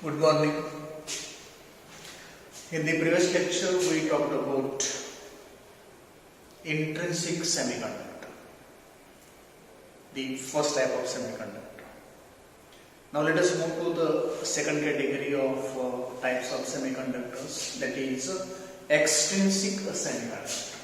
Good morning. In the previous lecture, we talked about intrinsic semiconductor, the first type of semiconductor. Now let us move to the second category of types of semiconductors, that is extrinsic semiconductor.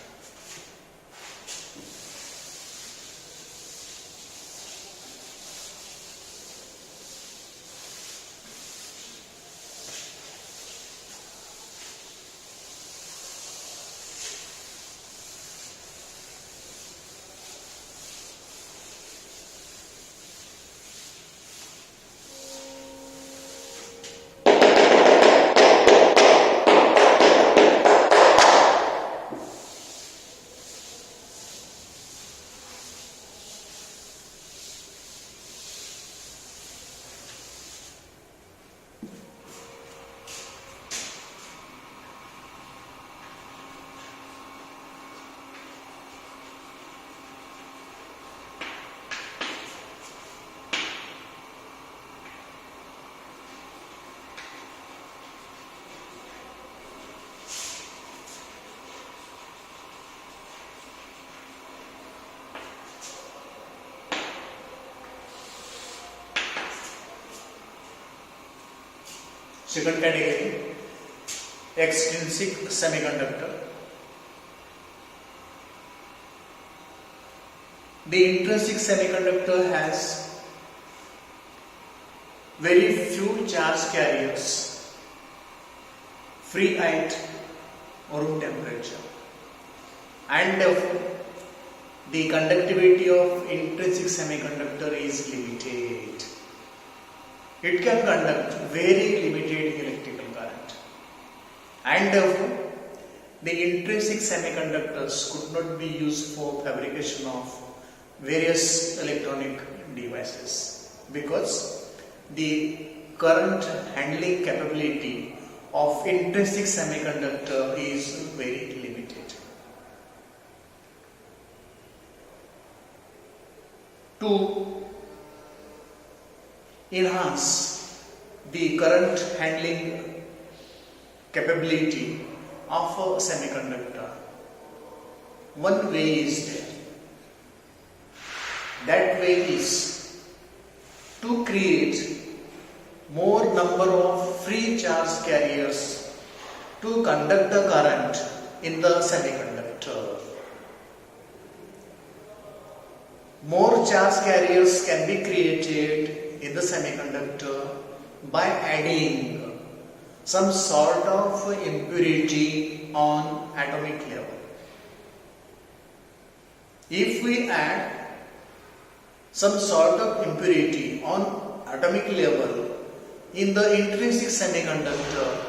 Second category, extrinsic semiconductor. The intrinsic semiconductor has very few charge carriers, free at room temperature, and therefore the conductivity of intrinsic semiconductor is limited. It can conduct very limited electrical current, and therefore the intrinsic semiconductors could not be used for fabrication of various electronic devices because the current handling capability of intrinsic semiconductor is very limited. To enhance the current handling capability of a semiconductor, one way is there. That way is to create more number of free charge carriers to conduct the current in the semiconductor. More charge carriers can be created in the semiconductor by adding some sort of impurity on atomic level. If we add some sort of impurity on atomic level in the intrinsic semiconductor,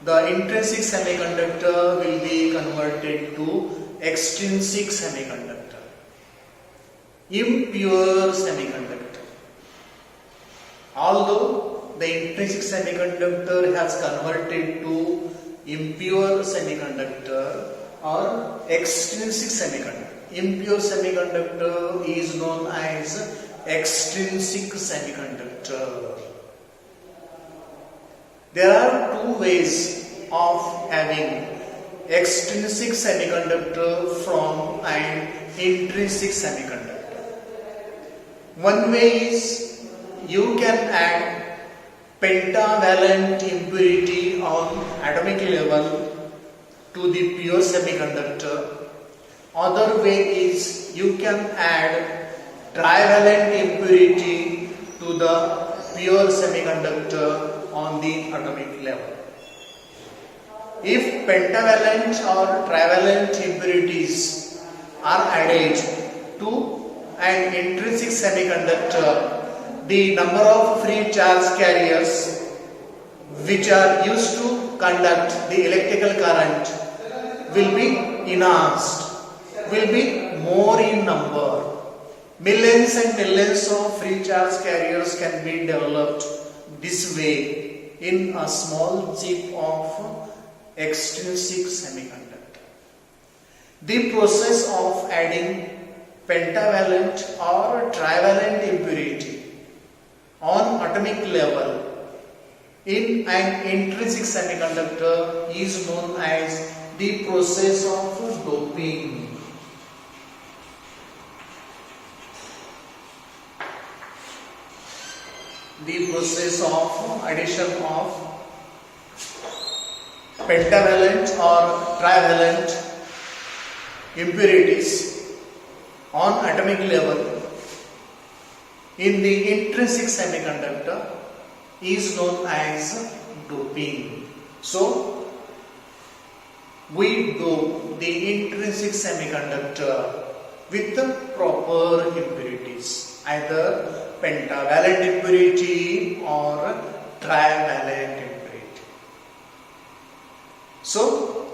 the intrinsic semiconductor will be converted to extrinsic semiconductor, impure semiconductor. Although the intrinsic semiconductor has converted to impure semiconductor or extrinsic semiconductor, impure semiconductor is known as extrinsic semiconductor. There are two ways of having extrinsic semiconductor from an intrinsic semiconductor. One way is you can add pentavalent impurity on atomic level to the pure semiconductor. Other way is you can add trivalent impurity to the pure semiconductor on the atomic level. If pentavalent or trivalent impurities are added to an intrinsic semiconductor, the number of free charge carriers which are used to conduct the electrical current will be enhanced, will be more in number. Millions and millions of free charge carriers can be developed this way in a small chip of extrinsic semiconductor. The process of adding pentavalent or trivalent impurity on atomic level in an intrinsic semiconductor is known as the process of doping. The process of addition of pentavalent or trivalent impurities on atomic level in the intrinsic semiconductor is known as doping. So, we dope the intrinsic semiconductor with the proper impurities, either pentavalent impurity or trivalent impurity. So,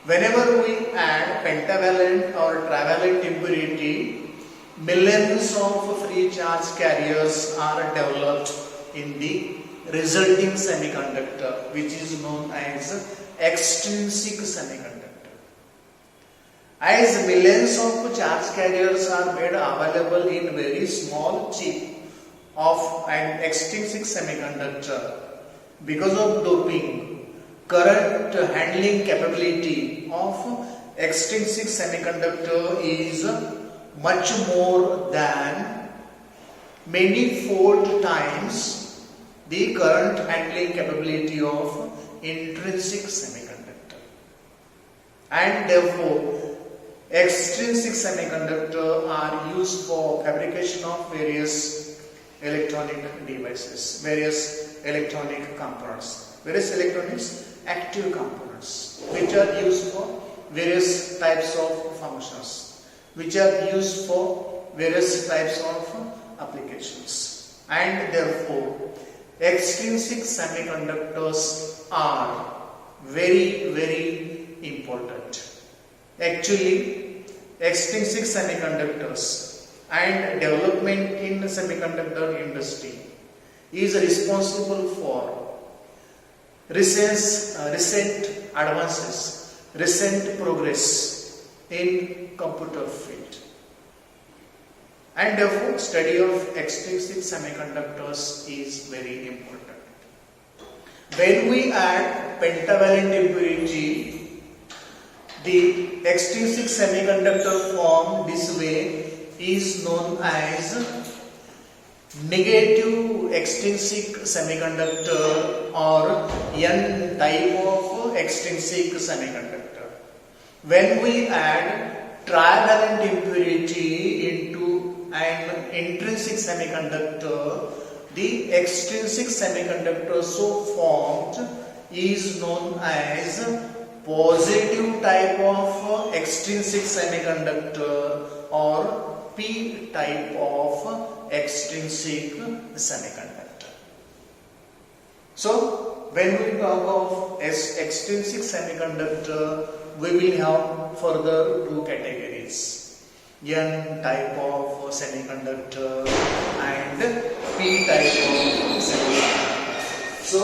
whenever we add pentavalent or trivalent impurity, millions of free charge carriers are developed in the resulting semiconductor, which is known as extrinsic semiconductor. As millions of charge carriers are made available in very small chip of an extrinsic semiconductor, because of doping, current handling capability of extrinsic semiconductor is much more than many fold times the current handling capability of intrinsic semiconductor, and therefore extrinsic semiconductor are used for fabrication of various electronic devices, various electronic components, various electronics active components, which are used for various types of functions, which are used for various types of applications, and therefore extrinsic semiconductors are very important. Actually, extrinsic semiconductors and development in the semiconductor industry is responsible for recent advances, recent progress in computer field, and therefore study of extrinsic semiconductors is very important. When we add pentavalent impurity, the extrinsic semiconductor formed this way is known as negative extrinsic semiconductor or N type of extrinsic semiconductor. When we add trivalent impurity into an intrinsic semiconductor, the extrinsic semiconductor so formed is known as positive type of extrinsic semiconductor or P type of extrinsic semiconductor. So, when we talk of extrinsic semiconductor, we will have further two categories: N type of semiconductor and P type of semiconductor. So,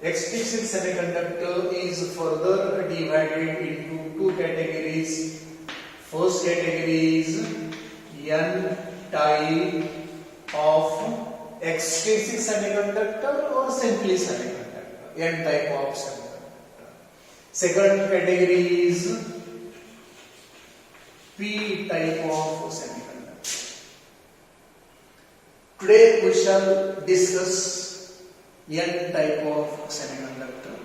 extrinsic semiconductor is further divided into two categories. First category is N type of extrinsic semiconductor or simply semiconductor, N type of semiconductor. Second category is P type of semiconductor. Today we shall discuss N type of semiconductor,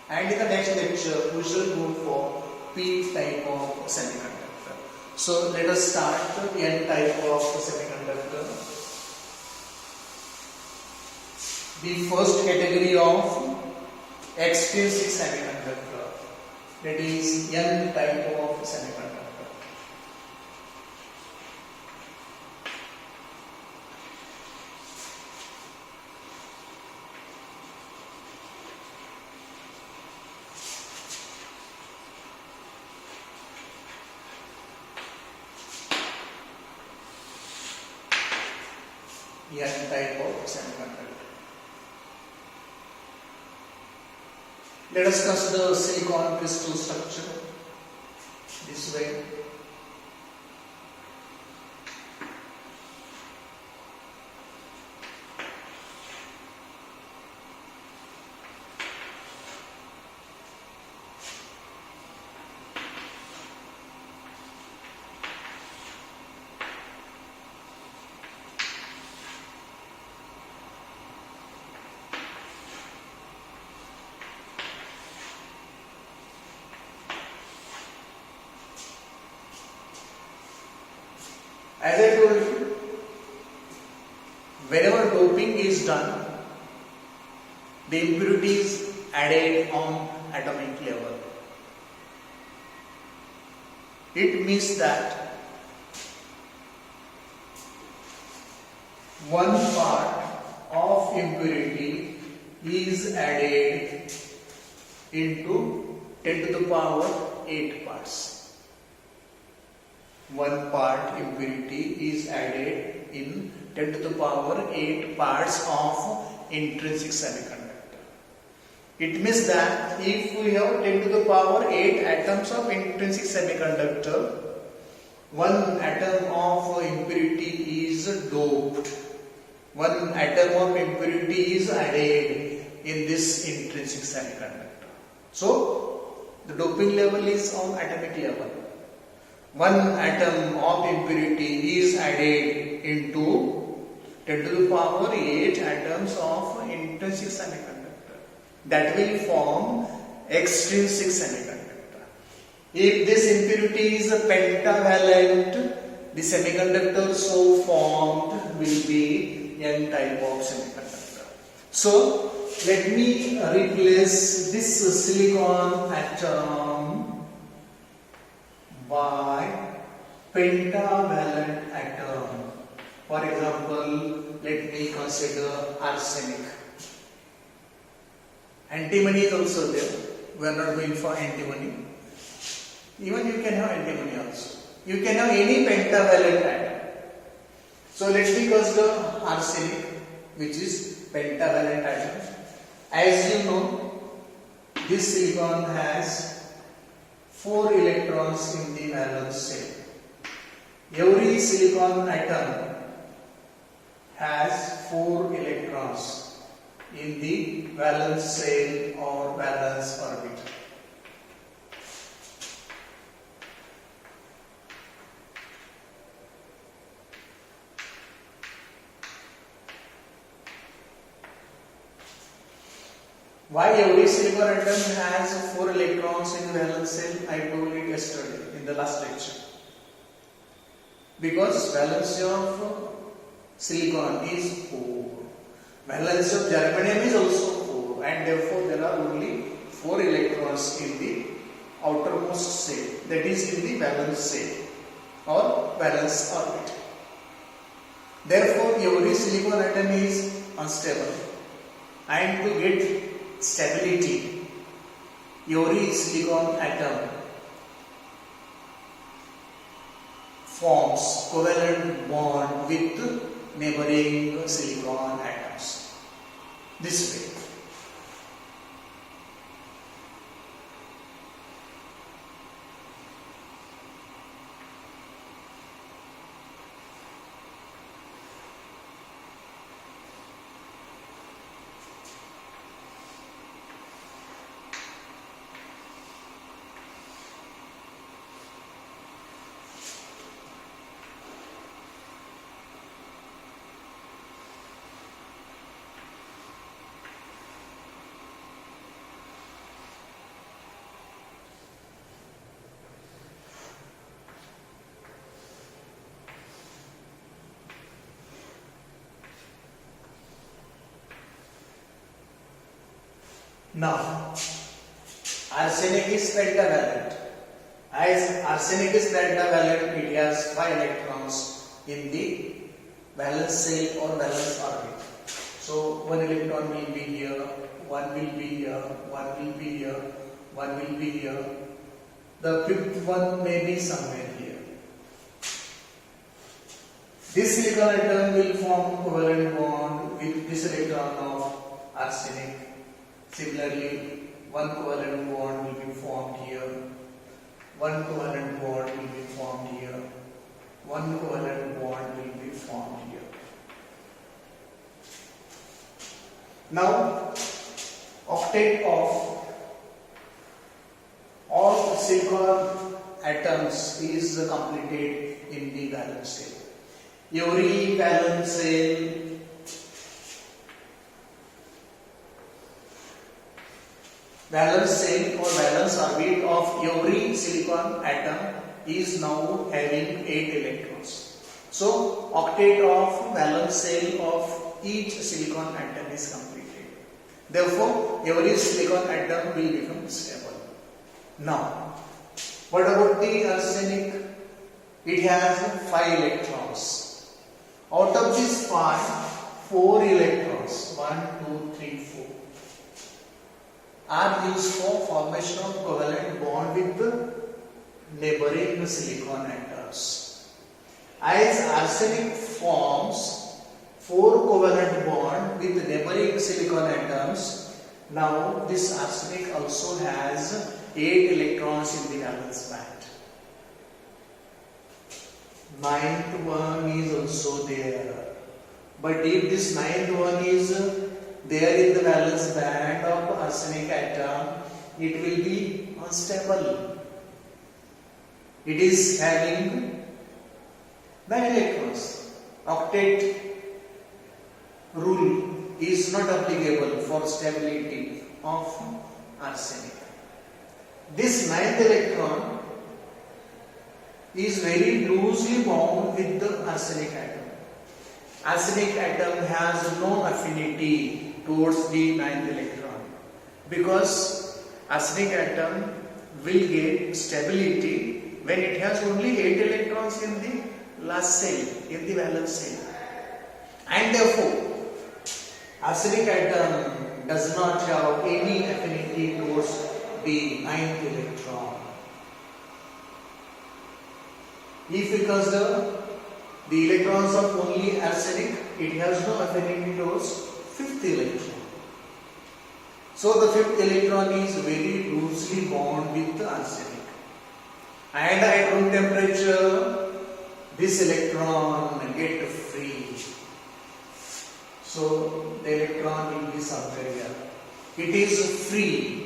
and in the next lecture we shall go for P type of semiconductor. So let us start the N type of semiconductor. The first category of extrinsic semiconductor, that is N type of semiconductor. N type of semiconductor. Let us consider silicon crystal structure this way. As I told you, whenever doping is done, the impurity is added on atomic level. It means that one part of impurity is added into 10 to the power 8 parts. One part impurity is added in 10 to the power 8 parts of intrinsic semiconductor. It means that if we have 10 to the power 8 atoms of intrinsic semiconductor, one atom of impurity is doped. One atom of impurity is added in this intrinsic semiconductor. So, the doping level is on atomic level. One atom of impurity is added into 10 to the power 8 atoms of intrinsic semiconductor. That will form extrinsic semiconductor. If this impurity is a pentavalent, the semiconductor so formed will be N type of semiconductor. So, let me replace this silicon atom by pentavalent atom. For example, let me consider arsenic. Antimony is also there. We are not going for antimony. Even you can have antimony also. You can have any pentavalent atom. So let me consider arsenic, which is pentavalent atom. As you know, this silicon has 4 electrons in the valence shell. Every silicon atom has 4 electrons in the valence shell or valence orbit. Why every silicon atom has 4 electrons in the valence shell? I told it yesterday in the last lecture. Because valence of silicon is 4. Valence of germanium is also 4, and therefore there are only 4 electrons in the outermost shell, that is in the valence shell or valence orbit. Therefore every silicon atom is unstable, and to get stability, every silicon atom forms covalent bond with neighboring silicon atoms. This way. Now, arsenic is pentavalent. As arsenic is pentavalent, it has 5 electrons in the valence shell or valence orbit. So, 1 electron will be here, 1 will be here, 1 will be here, 1 will be here. The 5th one may be somewhere here. This silicon atom will form covalent bond with this electron of arsenic. Similarly, 1 covalent bond will be formed here, 1 covalent bond will be formed here, 1 covalent bond will be formed here. Now, octet of all silicon atoms is completed in the valence shell. Every valence shell or valence orbit of every silicon atom is now having 8 electrons. So octet of valence shell of each silicon atom is completed. Therefore, every silicon atom will become stable. Now, what about the arsenic? It has 5 electrons. Out of these 5, 4 electrons, 1, 2, 3, 4, are used for formation of covalent bond with the neighboring silicon atoms. As arsenic forms 4 covalent bond with the neighboring silicon atoms, now this arsenic also has 8 electrons in the valence band. 9th one is also there. But if this 9th one is there in the valence band of arsenic atom, it will be unstable. It is having 9 electrons. Octet rule is not applicable for stability of arsenic. This 9th electron is very loosely bound with the arsenic atom. Arsenic atom has no affinity towards the 9th electron because arsenic atom will get stability when it has only 8 electrons in the last cell, in the valence shell. And therefore, arsenic atom does not have any affinity towards the 9th electron. If we consider the electrons of only arsenic, it has no affinity towards 5th electron. So the 5th electron is very loosely bound with the arsenic. And at room temperature, this electron get free. So the electron will be subcarrier. It is free.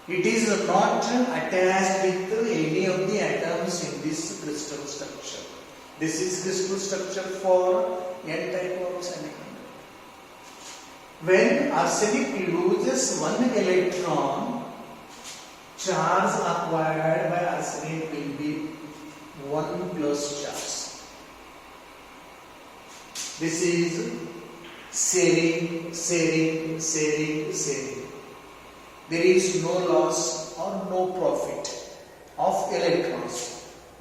It is not attached with any of the atoms in this crystal structure. This is crystal structure for N type of semiconductor. When arsenic loses 1 electron, charge acquired by arsenic will be 1 plus charge. This is sharing. There is no loss or no profit of electrons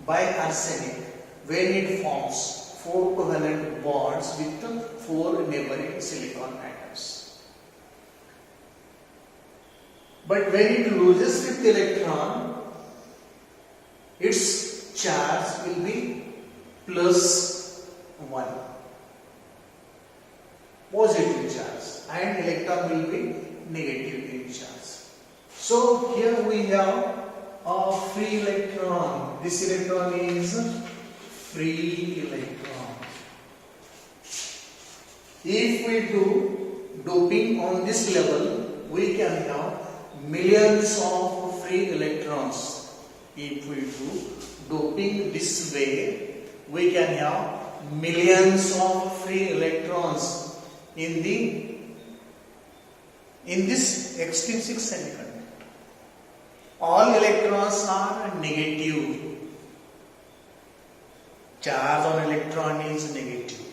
by arsenic when it forms 4 covalent bonds with 4 neighboring silicon atoms. But when it loses 5th electron, its charge will be plus 1, positive charge, and electron will be negative in charge. So here we have a free electron. This electron is free electron. If we do doping on this level, we can have millions of free electrons. If we do doping this way, we can have millions of free electrons in this extrinsic semiconductor. All electrons are negative. Charge on electron is negative.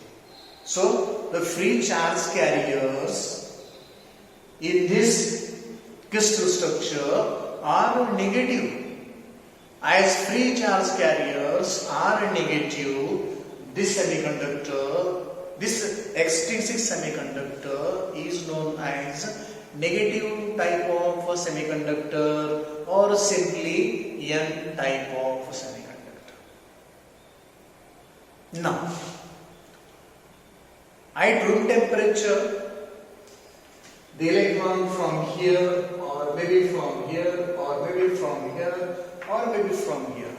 So the free charge carriers in this crystal structure are negative. As free charge carriers are negative, this extrinsic semiconductor is known as negative type of semiconductor or simply N type of semiconductor. Now, at room temperature, the electron from here or maybe from here or maybe from here or maybe from here.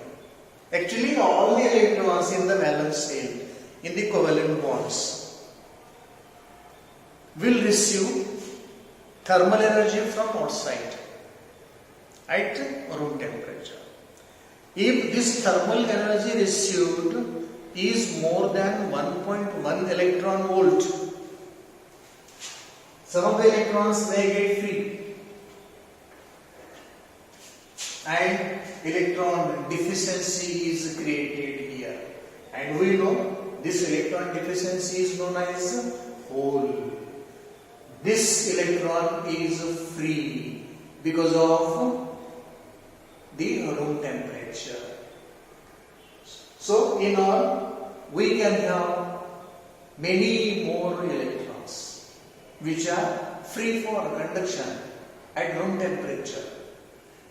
Actually, all the electrons in the valence shell, in the covalent bonds, will receive thermal energy from outside at room temperature. If this thermal energy received is more than 1.1 electron volt, some of the electrons may get free and electron deficiency is created here. and we know this electron deficiency is known as hole. This electron is free because of the room temperature. So in all, we can have many more electrons which are free for conduction at room temperature.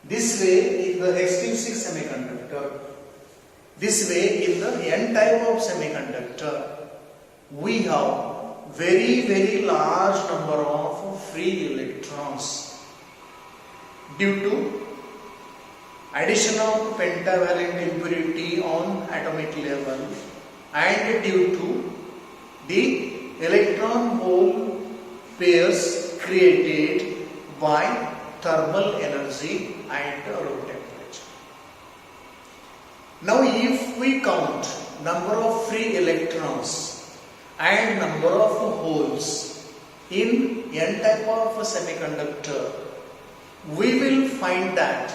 This way in the extrinsic semiconductor, this way in the N type of semiconductor, we have very large number of free electrons due to addition of pentavalent impurity on atomic level and due to the electron hole pairs created by thermal energy at room temperature. Now if we count number of free electrons and number of holes in N type of semiconductor, we will find that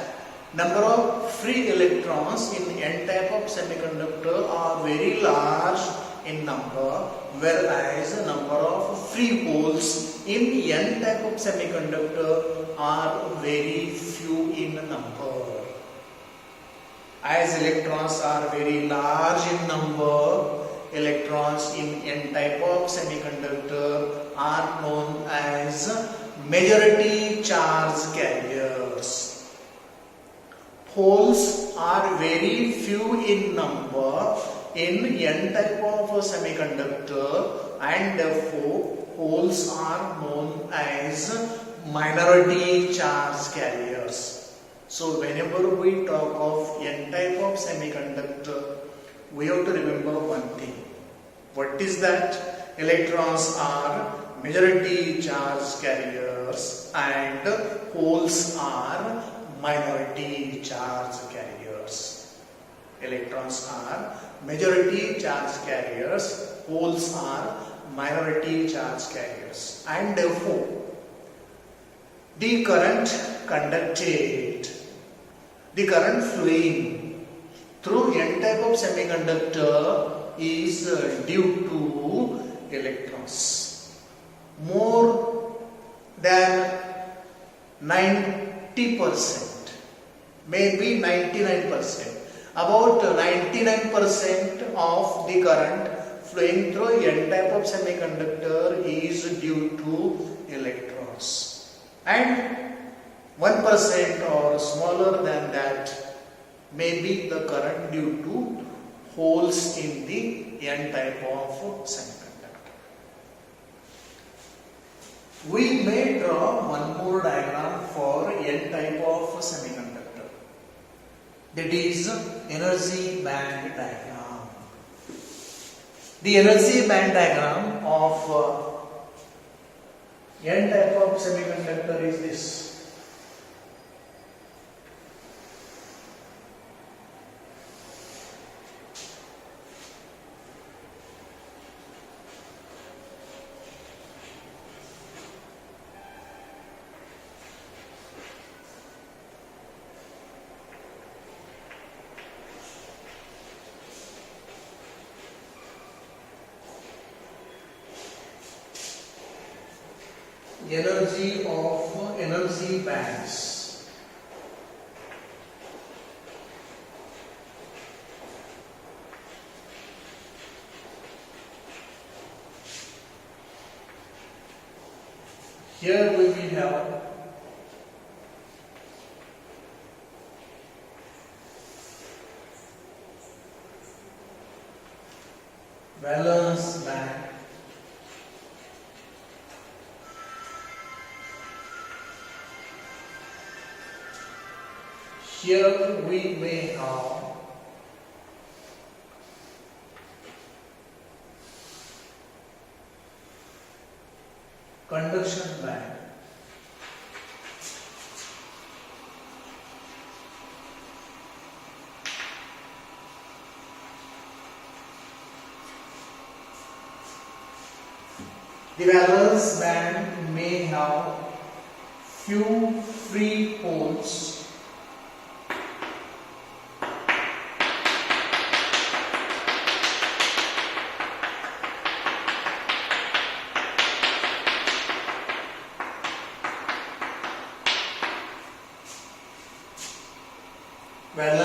number of free electrons in N type of semiconductor are very large in number, whereas the number of free holes in N type of semiconductor are very few in number. As electrons are very large in number, electrons in N type of semiconductor are known as majority charge carriers. Holes are very few in number in N type of semiconductor, and therefore holes are known as minority charge carriers. So whenever we talk of N type of semiconductor, we have to remember one thing. What is that? Electrons are majority charge carriers and holes are minority charge carriers. Electrons are majority charge carriers, holes are minority charge carriers, and therefore the current conducted, the current flowing through N type of semiconductor is due to electrons. More than 90%, maybe 99%, about 99% of the current flowing through N type of semiconductor is due to electrons, and 1% or smaller than that may be the current due to holes in the N type of semiconductor. We may draw one more diagram for N type of semiconductor, that is energy band diagram. The energy band diagram of N type of semiconductor is this. Energy of energy bands. Here we will have valence band, here we may have conduction band. The valence band may have few free holes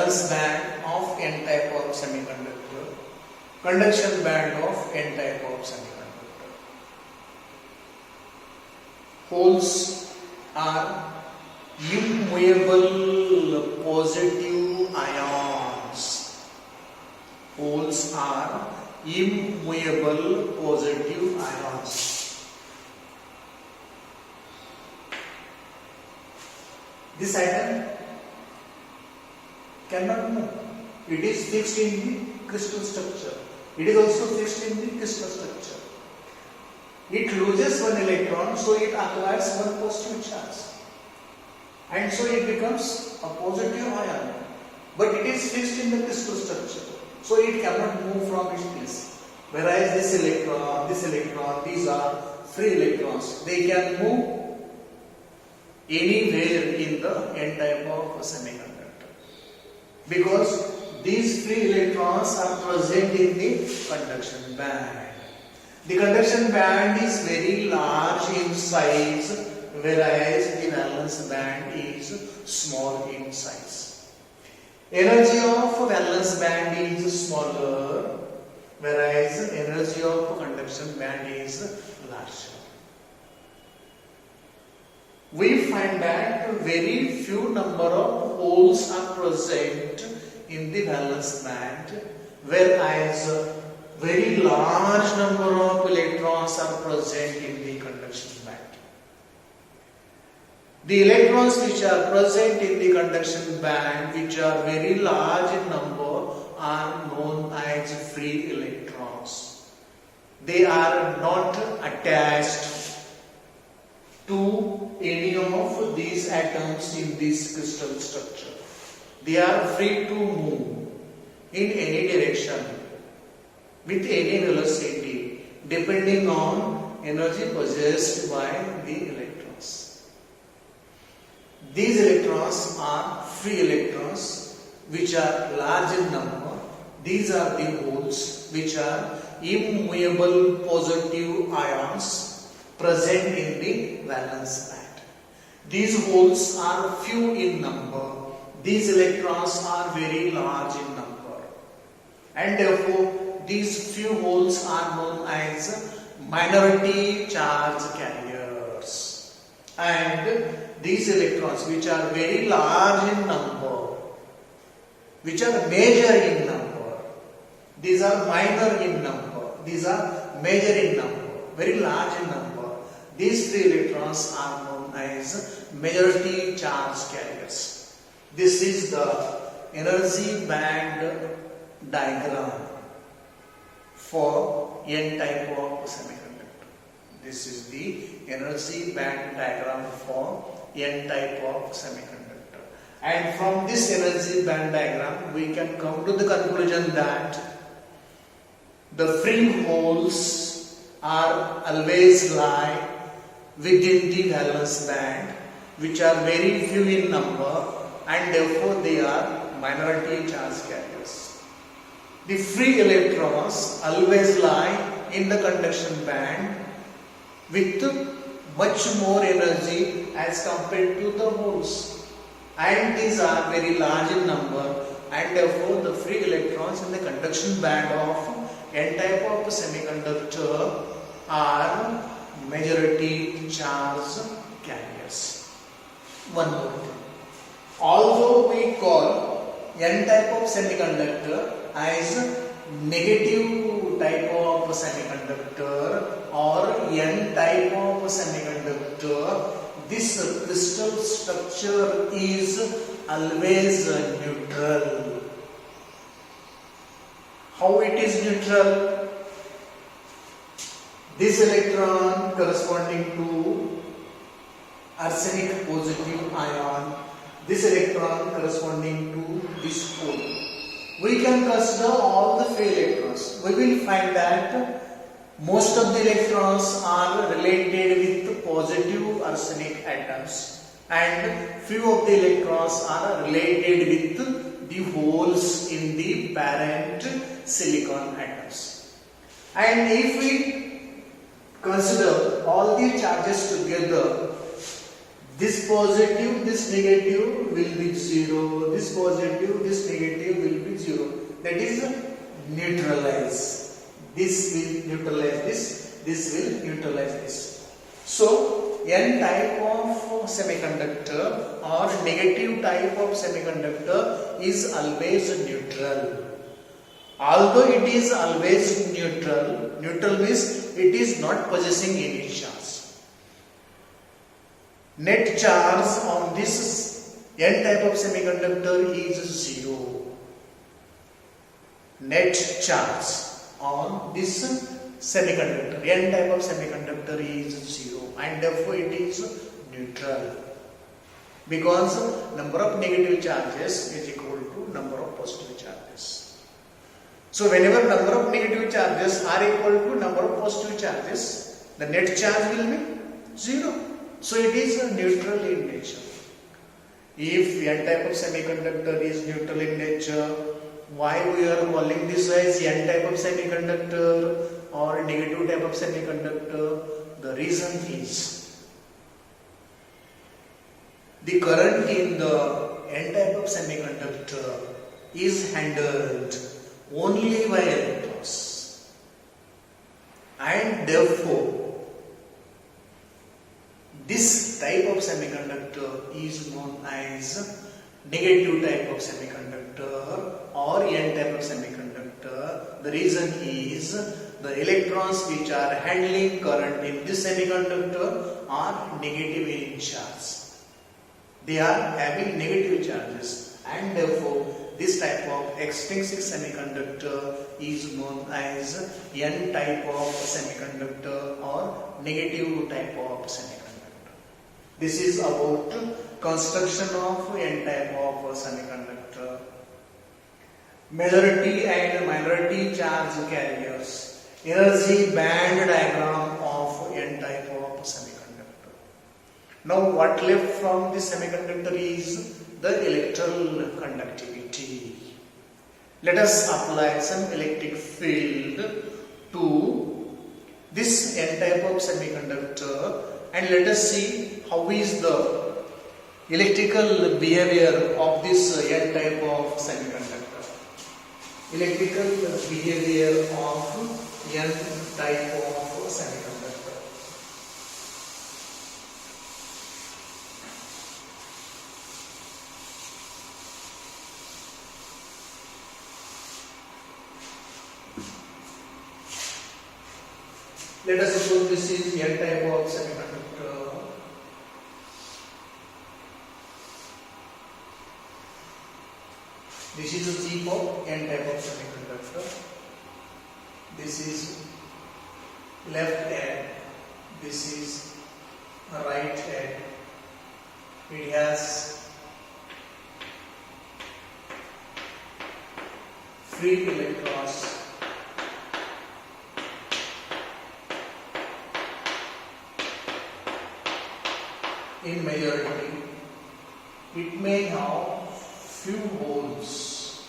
valence band of N type of semiconductor, conduction band of N type of semiconductor. Holes are immovable positive ions. Holes are immovable positive ions. This atom cannot move. It is fixed in the crystal structure. It is also fixed in the crystal structure. It loses one electron, so it acquires one positive charge. And so it becomes a positive ion. But it is fixed in the crystal structure, so it cannot move from its place. Whereas this electron, these are free electrons. They can move anywhere in the N type of semiconductor, because these free electrons are present in the conduction band. The conduction band is very large in size, whereas the valence band is small in size. Energy of valence band is smaller, whereas energy of conduction band is larger. We find that very few number of holes are present in the valence band, whereas very large number of electrons are present in the conduction band. The electrons which are present in the conduction band, which are very large in number, are known as free electrons. They are not attached to any of these atoms in this crystal structure. They are free to move in any direction with any velocity depending on energy possessed by the electrons. These electrons are free electrons which are large in number. These are the holes which are immovable positive ions present in the valence band. These holes are few in number. These electrons are very large in number, and therefore these few holes are known as minority charge carriers. And these electrons which are very large in number, which are major in number, these are minor in number, these are major in number, very large in number. These free electrons are known as majority charge carriers. This is the energy band diagram for N type of semiconductor. This is the energy band diagram for N type of semiconductor. And from this energy band diagram, we can come to the conclusion that the free holes are always lie within the valence band, which are very few in number, and therefore they are minority charge carriers. The free electrons always lie in the conduction band with much more energy as compared to the holes, and these are very large in number, and therefore the free electrons in the conduction band of N type of semiconductor are majority charge carriers. One more thing. Although we call N type of semiconductor as negative type of semiconductor or N type of semiconductor, this crystal structure is always neutral. How it is neutral? This electron corresponding to arsenic positive ion, this electron corresponding to this hole. We can consider all the free electrons. We will find that most of the electrons are related with positive arsenic atoms, and few of the electrons are related with the holes in the parent silicon atoms. And if we consider all the charges together, This positive, this negative will be 0. This positive, this negative will be 0. That is neutralize. This will neutralize this. This will neutralize this. So, N type of semiconductor or negative type of semiconductor is always neutral. Although it is always neutral, neutral means it is not possessing any charge. Net charge on this N type of semiconductor is 0. Net charge on this semiconductor, N type of semiconductor is 0 and therefore it is neutral because number of negative charges is equal to number of positive charges. So whenever number of negative charges are equal to number of positive charges, the net charge will be 0. So it is neutral in nature. If N type of semiconductor is neutral in nature, why we are calling this as N type of semiconductor or negative type of semiconductor? The reason is the current in the N type of semiconductor is handled only by electrons, and therefore this type of semiconductor is known as negative type of semiconductor or N type of semiconductor. The reason is the electrons which are handling current in this semiconductor are negative in charge. They are having negative charges, and therefore this type of extrinsic semiconductor is known as N type of semiconductor or negative type of semiconductor. This is about construction of N type of semiconductor. Majority and minority charge carriers. Energy band diagram of N type of semiconductor. Now what left from this semiconductor is the electrical conductivity. Let us apply some electric field to this N type of semiconductor and let us see how is the electrical behavior of this N type of semiconductor. Electrical behavior of N type of semiconductor. Let us suppose this is N type of semiconductor. This is a chip of N type of semiconductor. This is left end. This is right end. It has free electrons. In majority, it may have few holes.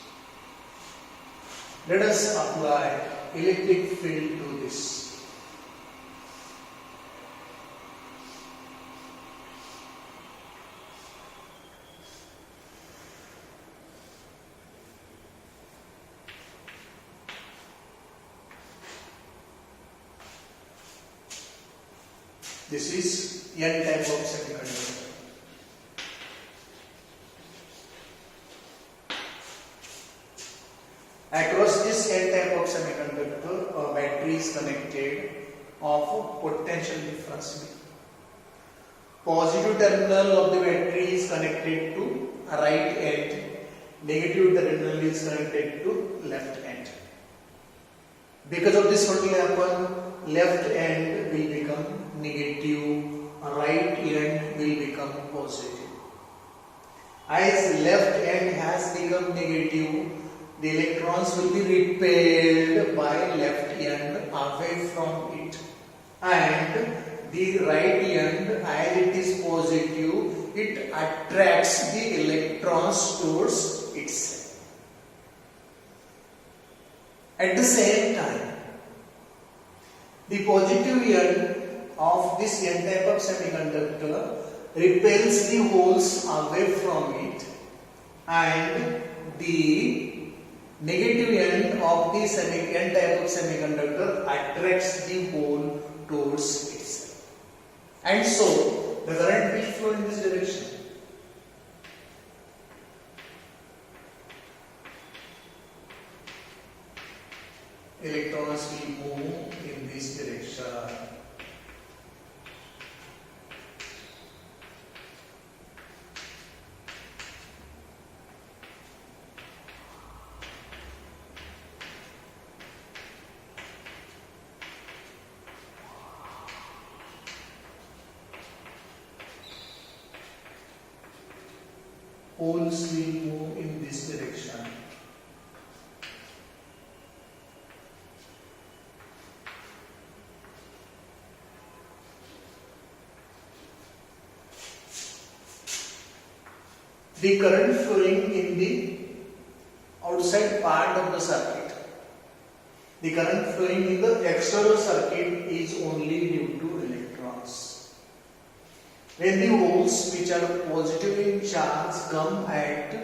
Let us apply electric field to this. This is N type of semiconductor. Across this N type of semiconductor, a battery is connected of potential difference. Positive terminal of the battery is connected to right end. Negative terminal is connected to left end. Because of this, what will happen? Left end will become negative, right end will become positive. As left end has become negative, the electrons will be repelled by left end away from it, and the right end, as it is positive, it attracts the electrons towards itself. At the same time, the positive end of this N type of semiconductor repels the holes away from it, and the negative end of the N type of semiconductor attracts the hole towards itself, and so the current will flow in this direction. Electrons will move in this direction. Holes will move in this direction. The current flowing in the outside part of the circuit. The current flowing in the external circuit is only due to electrons. When the holes which are positive in charge come at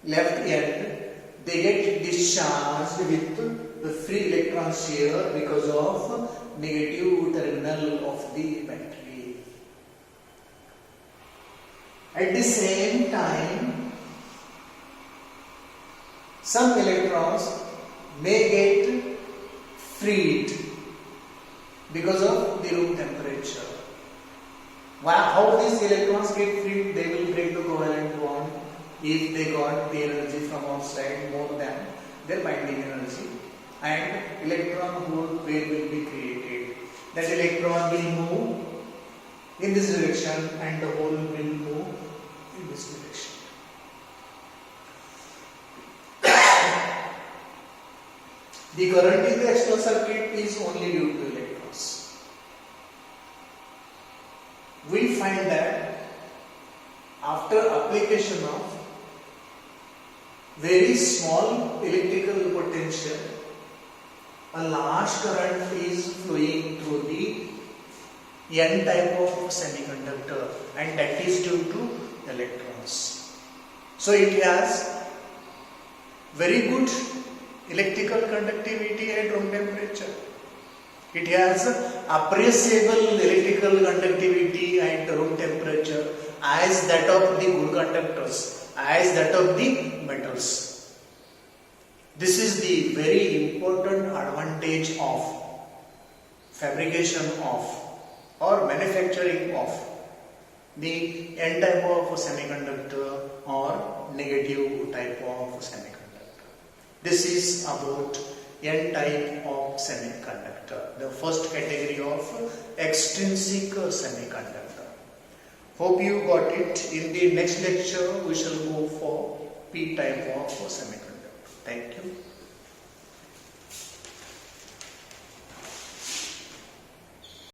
left end, they get discharged with the free electron share because of negative terminal of the battery. At the same time, some electrons may get freed because of the room temperature. How these electrons get freed? They will break the covalent bond if they got the energy from outside more than their binding energy, and electron hole pair will be created. That electron will move in this direction and the hole will move in this direction. The current in the external circuit is only due to electrons. We find that after application of very small electrical potential, a large current is flowing through the N type of semiconductor, and that is due to electrons. So it has very good electrical conductivity at room temperature. It has appreciable electrical conductivity at room temperature as that of the good conductors, as that of the metals. This is the very important advantage of fabrication of or manufacturing of the N type of semiconductor or negative type of semiconductor. This is about N type of semiconductor, the first category of extrinsic semiconductor. Hope you got it. In the next lecture we shall go for P type of semiconductor. Thank you.